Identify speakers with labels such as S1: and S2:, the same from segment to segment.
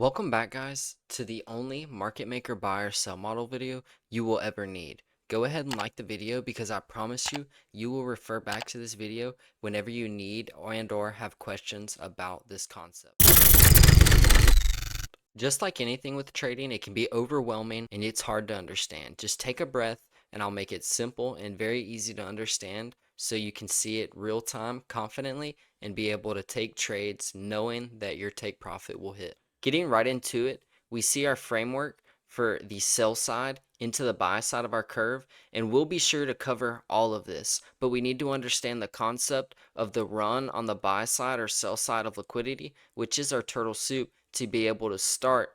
S1: Welcome back, guys, to the only market maker buy or sell model video you will ever need. Go ahead and like the video because I promise you, you will refer back to this video whenever you need or have questions about this concept. Just like anything with trading, it can be overwhelming and it's hard to understand. Just take a breath and I'll make it simple and very easy to understand so you can see it real time confidently and be able to take trades knowing that your take profit will hit. Getting right into it, we see our framework for the sell side into the buy side of our curve, and we'll be sure to cover all of this, but we need to understand the concept of the run on the buy side or sell side of liquidity, which is our turtle soup, to be able to start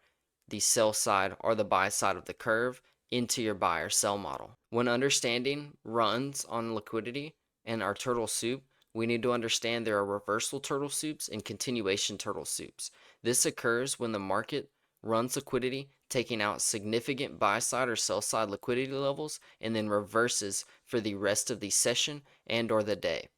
S1: the sell side or the buy side of the curve into your buy or sell model. When understanding runs on liquidity and our turtle soup, we need to understand there are reversal turtle soups and continuation turtle soups. This occurs when the market runs liquidity, taking out significant buy side or sell side liquidity levels, and then reverses for the rest of the session and or the day.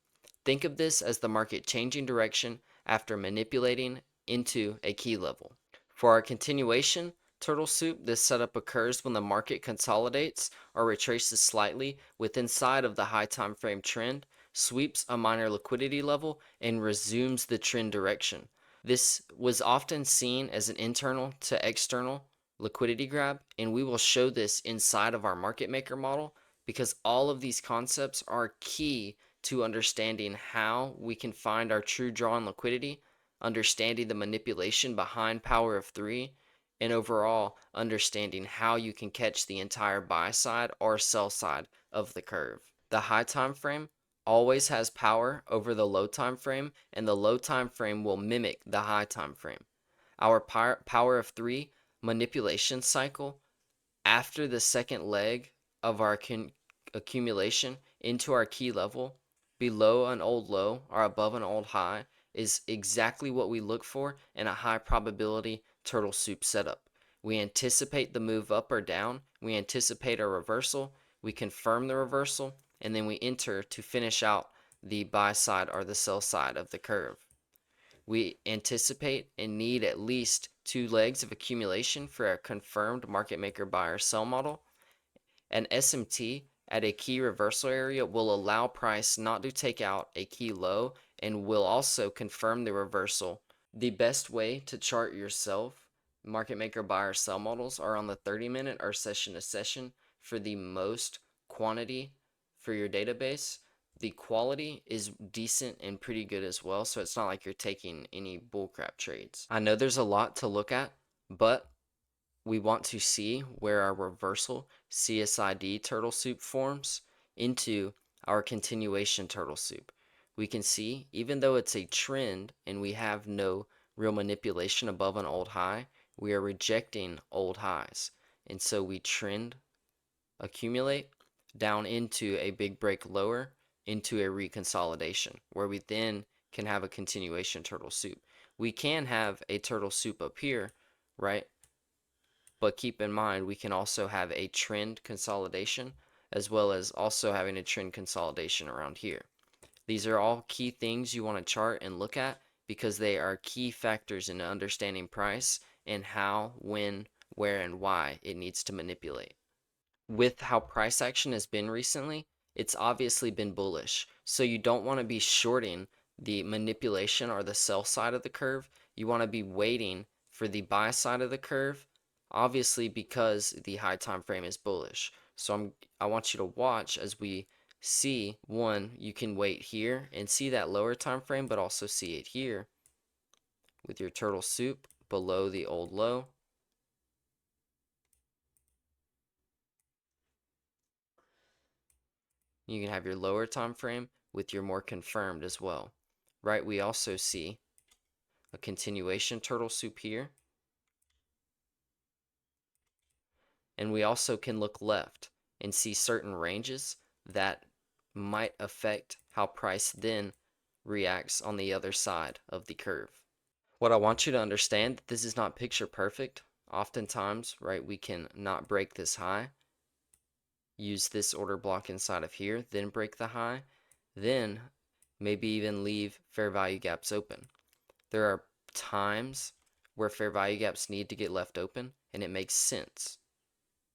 S1: Think of this as the market changing direction after manipulating into a key level. For our continuation turtle soup, this setup occurs when the market consolidates or retraces slightly within inside of the high time frame trend, sweeps a minor liquidity level, and resumes the trend direction. This was often seen as an internal to external liquidity grab, and we will show this inside of our market maker model because all of these concepts are key to understanding how we can find our true draw on liquidity, understanding the manipulation behind power of three, and overall understanding how you can catch the entire buy side or sell side of the curve. The high time frame always has power over the low time frame, and the low time frame will mimic the high time frame. Our power of three manipulation cycle after the second leg of our accumulation into our key level below an old low or above an old high is exactly what we look for in a high probability turtle soup setup. We anticipate the move up or down, we anticipate a reversal, we confirm the reversal, and then we enter to finish out the buy side or the sell side of the curve. We anticipate and need at least 2 legs of accumulation for a confirmed market maker buy or sell model. An SMT at a key reversal area will allow price not to take out a key low and will also confirm the reversal. The best way to chart yourself market maker buy or sell models are on the 30-minute or session to session for the most quantity for your database. The quality is decent and pretty good as well, so it's not like you're taking any bullcrap trades. I know there's a lot to look at, but we want to see where our reversal CSID turtle soup forms into our continuation turtle soup. We can see, even though it's a trend and we have no real manipulation above an old high, we are rejecting old highs. And so we trend accumulate down into a big break lower into a reconsolidation where we then can have a continuation turtle soup. We can have a turtle soup up here, right? But keep in mind, we can also have a trend consolidation as well as also having a trend consolidation around here. These are all key things you want to chart and look at because they are key factors in understanding price and how, when, where, and why it needs to manipulate. With how price action has been recently, it's obviously been bullish. So you don't want to be shorting the manipulation or the sell side of the curve. You want to be waiting for the buy side of the curve, obviously because the high time frame is bullish. So I want you to watch as we see, one, you can wait here and see that lower time frame, but also see it here with your turtle soup below the old low. You can have your lower time frame with your more confirmed as well. Right, we also see a continuation turtle soup here. And we also can look left and see certain ranges that might affect how price then reacts on the other side of the curve. What I want you to understand, this is not picture perfect. Oftentimes, right, we can not break this high, use this order block inside of here, then break the high, then maybe even leave fair value gaps open. There are times where fair value gaps need to get left open, and it makes sense.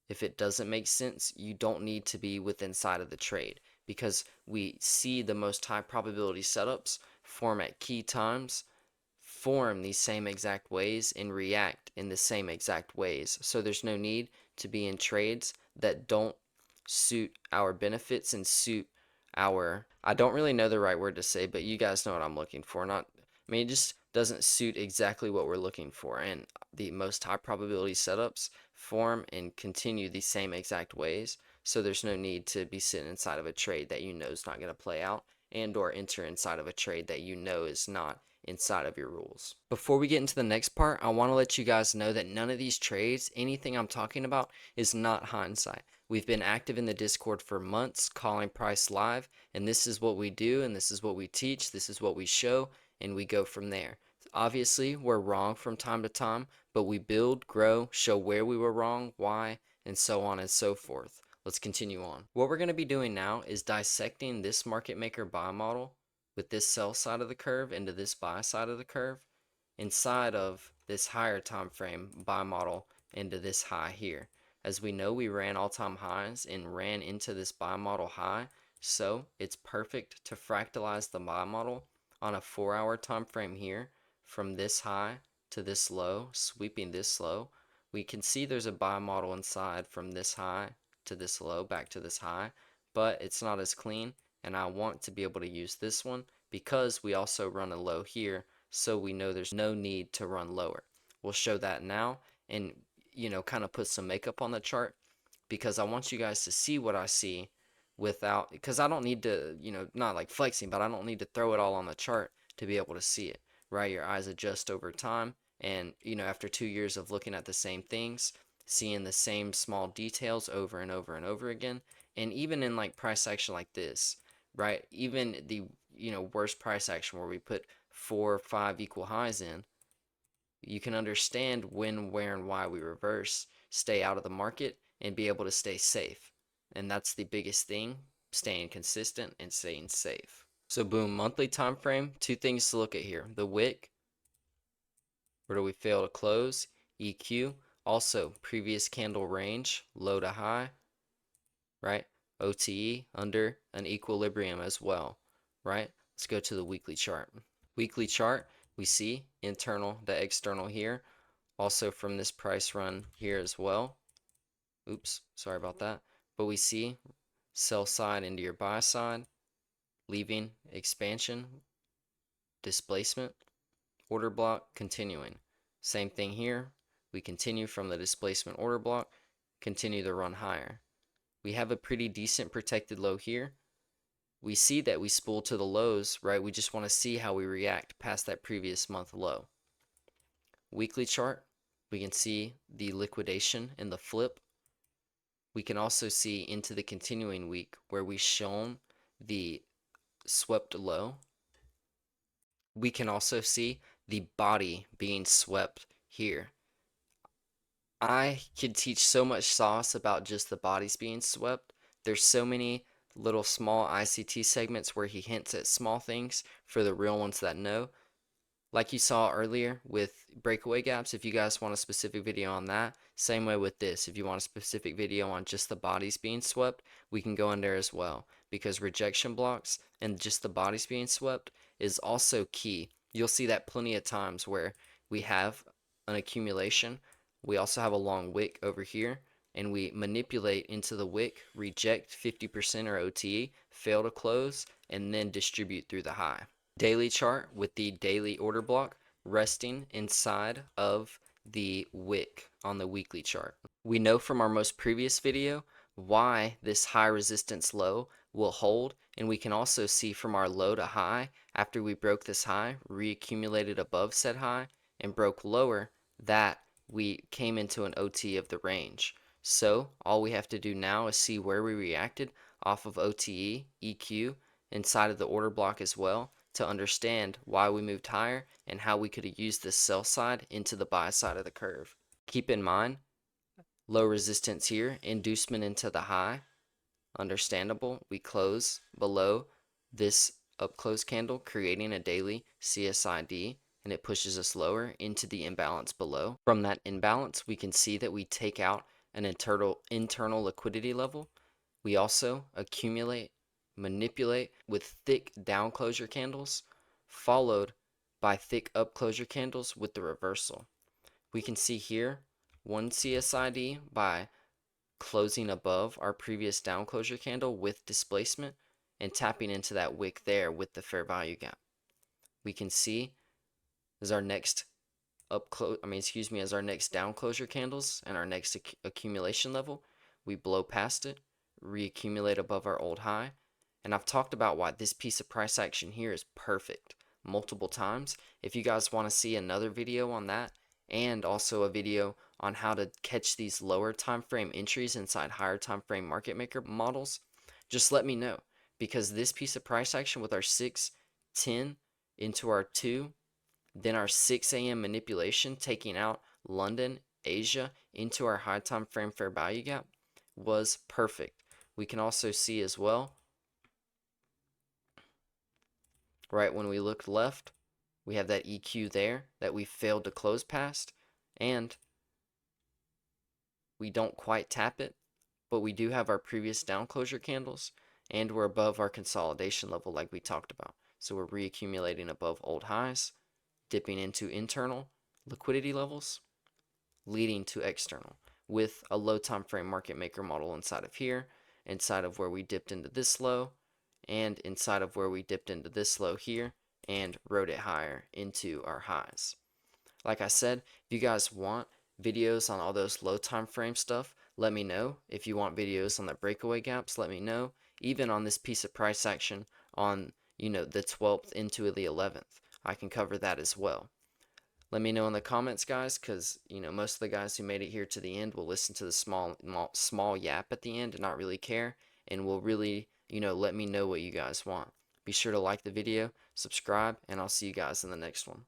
S1: If it doesn't make sense, you don't need to be within side of the trade, because we see the most high probability setups form at key times, form these same exact ways, and react in the same exact ways. So there's no need to be in trades that don't suit our benefits and suit our, I don't really know the right word to say, but you guys know what I'm looking for. It just doesn't suit exactly what we're looking for. And the most high probability setups form and continue the same exact ways. So there's no need to be sitting inside of a trade that you know is not going to play out, and or enter inside of a trade that you know is not inside of your rules. Before we get into the next part, I want to let you guys know that none of these trades, anything I'm talking about, is not hindsight. We've been active in the Discord for months, calling price live, and this is what we do, and this is what we teach, this is what we show, and we go from there. Obviously, we're wrong from time to time, but we build, grow, show where we were wrong, why, and so on and so forth. Let's continue on. What we're going to be doing now is dissecting this market maker buy model with this sell side of the curve into this buy side of the curve inside of this higher time frame buy model into this high here. As we know, we ran all-time highs and ran into this buy model high, so it's perfect to fractalize the buy model on a 4-hour time frame here from this high to this low, sweeping this low. We can see there's a buy model inside from this high to this low back to this high, but it's not as clean, and I want to be able to use this one because we also run a low here, so we know there's no need to run lower. We'll show that now and kind of put some makeup on the chart, because I want you guys to see what I see without, because I don't need to, not like flexing, but I don't need to throw it all on the chart to be able to see it, right? Your eyes adjust over time, and after 2 years of looking at the same things, seeing the same small details over and over and over again, and even in like price action like this, right? Even the worst price action where we put 4 or 5 equal highs in, you can understand when, where, and why we reverse, stay out of the market, and be able to stay safe. And that's the biggest thing, staying consistent and staying safe. So boom, monthly time frame, 2 things to look at here. The wick, where do we fail to close? EQ, also previous candle range, low to high, right? OTE, under an equilibrium as well, right? Let's go to the weekly chart. Weekly chart, we see internal to external here, also from this price run here as well. Oops, sorry about that. But we see sell side into your buy side, leaving expansion, displacement, order block, continuing. Same thing here. We continue from the displacement order block, continue to run higher. We have a pretty decent protected low here. We see that we spool to the lows, right? We just want to see how we react past that previous month low. Weekly chart, we can see the liquidation and the flip. We can also see into the continuing week where we've shown the swept low. We can also see the body being swept here. I could teach so much sauce about just the bodies being swept. There's so many little small ICT segments where he hints at small things for the real ones that know. Like you saw earlier with breakaway gaps, if you guys want a specific video on that, same way with this. If you want a specific video on just the bodies being swept, we can go in there as well, because rejection blocks and just the bodies being swept is also key. You'll see that plenty of times where we have an accumulation. We also have a long wick over here, and we manipulate into the wick, reject 50% or OTE, fail to close, and then distribute through the high. Daily chart with the daily order block resting inside of the wick on the weekly chart. We know from our most previous video why this high resistance low will hold, and we can also see from our low to high, after we broke this high, reaccumulated above said high, and broke lower, that we came into an OT of the range. So all we have to do now is see where we reacted off of OTE, EQ, inside of the order block as well, to understand why we moved higher and how we could have used this sell side into the buy side of the curve. Keep in mind, low resistance here, inducement into the high, understandable. We close below this up close candle, creating a daily CSID, and it pushes us lower into the imbalance below. From that imbalance, we can see that we take out an internal liquidity level. We also accumulate, manipulate with thick down closure candles, followed by thick up closure candles with the reversal. We can see here one CSID by closing above our previous down closure candle with displacement and tapping into that wick there with the fair value gap. We can see as our next as our next down closure candles and our next accumulation level, we blow past it, reaccumulate above our old high. And I've talked about why this piece of price action here is perfect multiple times. If you guys want to see another video on that, and also a video on how to catch these lower time frame entries inside higher time frame market maker models, just let me know, because this piece of price action with our 610 into our 2, then our 6 a.m. manipulation taking out London, Asia into our high time frame fair value gap was perfect. We can also see as well, right when we look left, we have that EQ there that we failed to close past, and we don't quite tap it, but we do have our previous down closure candles, and we're above our consolidation level like we talked about. So we're reaccumulating above old highs, dipping into internal liquidity levels, leading to external with a low time frame market maker model inside of here, inside of where we dipped into this low, and inside of where we dipped into this low here and rode it higher into our highs. Like I said, if you guys want videos on all those low time frame stuff, let me know. If you want videos on the breakaway gaps, let me know. Even on this piece of price action on, the 12th into the 11th, I can cover that as well. Let me know in the comments, guys, because most of the guys who made it here to the end will listen to the small yap at the end and not really care, and will really let me know what you guys want. Be sure to like the video, subscribe, and I'll see you guys in the next one.